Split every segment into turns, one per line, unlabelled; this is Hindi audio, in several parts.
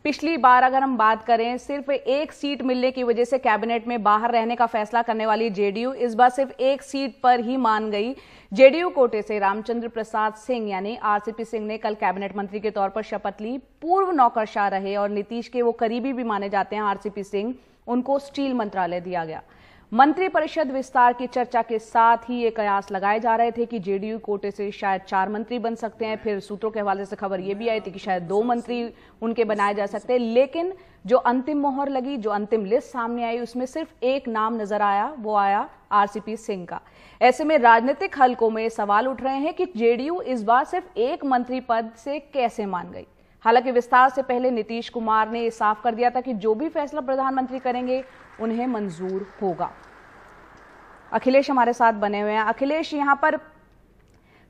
पिछली बार अगर हम बात करें, सिर्फ एक सीट मिलने की वजह से कैबिनेट में बाहर रहने का फैसला करने वाली जेडीयू इस बार सिर्फ एक सीट पर ही मान गई। जेडीयू कोटे से रामचंद्र प्रसाद सिंह यानी आरसीपी सिंह ने कल कैबिनेट मंत्री के तौर पर शपथ ली। पूर्व नौकरशाह रहे और नीतीश के वो करीबी भी माने जाते हैं आरसीपी सिंह, उनको स्टील मंत्रालय दिया गया। मंत्रिपरिषद विस्तार की चर्चा के साथ ही ये कयास लगाए जा रहे थे कि जेडीयू कोटे से शायद 4 मंत्री बन सकते हैं। फिर सूत्रों के हवाले से खबर ये भी आई थी कि शायद 2 मंत्री उनके बनाए जा सकते हैं। लेकिन जो अंतिम मोहर लगी, जो अंतिम लिस्ट सामने आई, उसमें सिर्फ एक नाम नजर आया, वो आया आरसीपी सिंह का। ऐसे में राजनीतिक हलकों में सवाल उठ रहे हैं कि जेडीयू इस बार सिर्फ एक मंत्री पद से कैसे मान गई। हालांकि विस्तार से पहले नीतीश कुमार ने साफ कर दिया था कि जो भी फैसला प्रधानमंत्री करेंगे उन्हें मंजूर होगा। अखिलेश हमारे साथ बने हुए हैं। अखिलेश, यहां पर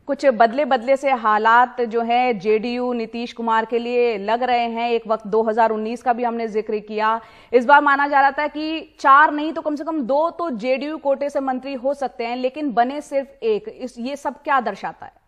कुछ बदले बदले से हालात जो है जेडीयू नीतीश कुमार के लिए लग रहे हैं। एक वक्त 2019 का भी हमने जिक्र किया। इस बार माना जा रहा था कि 4 नहीं तो कम से कम 2 तो जेडीयू कोटे से मंत्री हो सकते हैं, लेकिन बने सिर्फ एक। ये सब क्या दर्शाता है?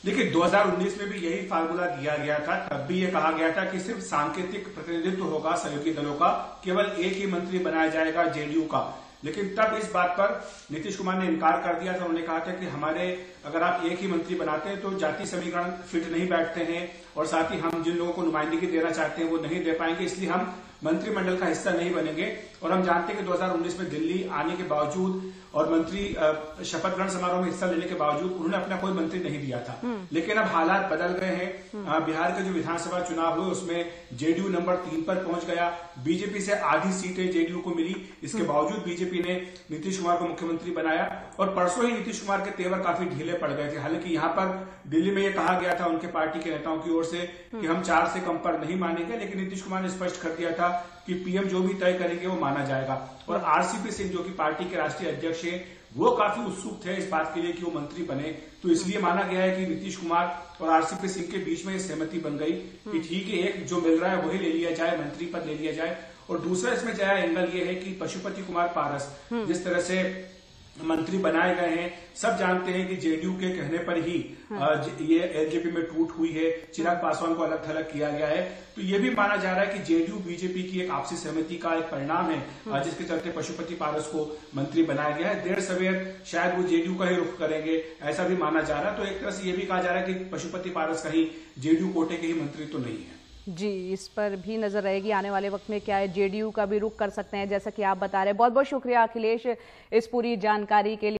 देखिए, 2019 में भी यही फार्मूला दिया गया था। तब भी ये कहा गया था कि सिर्फ सांकेतिक प्रतिनिधित्व होगा सहयोगी दलों का, केवल एक ही मंत्री बनाया जाएगा जेडीयू का। लेकिन तब इस बात पर नीतीश कुमार ने इनकार कर दिया था। उन्होंने कहा था कि हमारे अगर आप एक ही मंत्री बनाते हैं तो जाति समीकरण फिट नहीं बैठते हैं, और साथ ही हम जिन लोगों को नुमाइंदगी देना चाहते हैं वो नहीं दे पाएंगे, इसलिए हम मंत्रिमंडल का हिस्सा नहीं बनेंगे। और हम जानते हैं कि 2019 में दिल्ली आने के बावजूद और मंत्री शपथ ग्रहण समारोह में हिस्सा लेने के बावजूद उन्होंने अपना कोई मंत्री नहीं दिया था। लेकिन अब हालात बदल गए हैं। बिहार के जो विधानसभा चुनाव हुए उसमें जेडीयू नंबर 3 पर पहुंच गया। बीजेपी से आधी सीटें जेडीयू को मिली। इसके बावजूद बीजेपी ने नीतीश कुमार को मुख्यमंत्री बनाया, और परसों ही नीतीश कुमार के तेवर काफी ढीले पड़ गए थे। हालांकि यहां पर दिल्ली में यह कहा गया था उनके पार्टी के नेताओं की ओर से कि हम 4 से कम पर नहीं मानेंगे, लेकिन नीतीश कुमार ने स्पष्ट कर दिया था कि पीएम जो भी तय करेंगे वो माना जाएगा। और आरसीपी सिंह जो कि पार्टी के राष्ट्रीय अध्यक्ष हैं, वो काफी उत्सुक थे इस बात के लिए कि वो मंत्री बने। तो इसलिए माना गया है कि नीतीश कुमार और आरसीपी सिंह के बीच में सहमति बन गई कि ठीक है, एक जो मिल रहा है वही ले लिया जाए, मंत्री पद ले लिया जाए। और दूसरा इसमें जो एंगल ये है कि पशुपति कुमार पारस जिस तरह से मंत्री बनाए गए हैं, सब जानते हैं कि जेडीयू के कहने पर ही ये एलजेपी में टूट हुई है। चिराग पासवान को अलग थलग किया गया है। तो ये भी माना जा रहा है कि जेडीयू बीजेपी की एक आपसी सहमति का एक परिणाम है, जिसके चलते पशुपति पारस को मंत्री बनाया गया है। देर सवेर शायद वो जेडीयू का ही रुख करेंगे, ऐसा भी माना जा रहा है। तो एक तरह से ये भी कहा जा रहा है कि पशुपति पारस कहीं जेडीयू कोटे के ही मंत्री तो नहीं है।
जी, इस पर भी नजर रहेगी आने वाले वक्त में क्या है, जेडीयू का भी रुख कर सकते हैं जैसा कि आप बता रहे हैं। बहुत बहुत शुक्रिया अखिलेश इस पूरी जानकारी के लिए।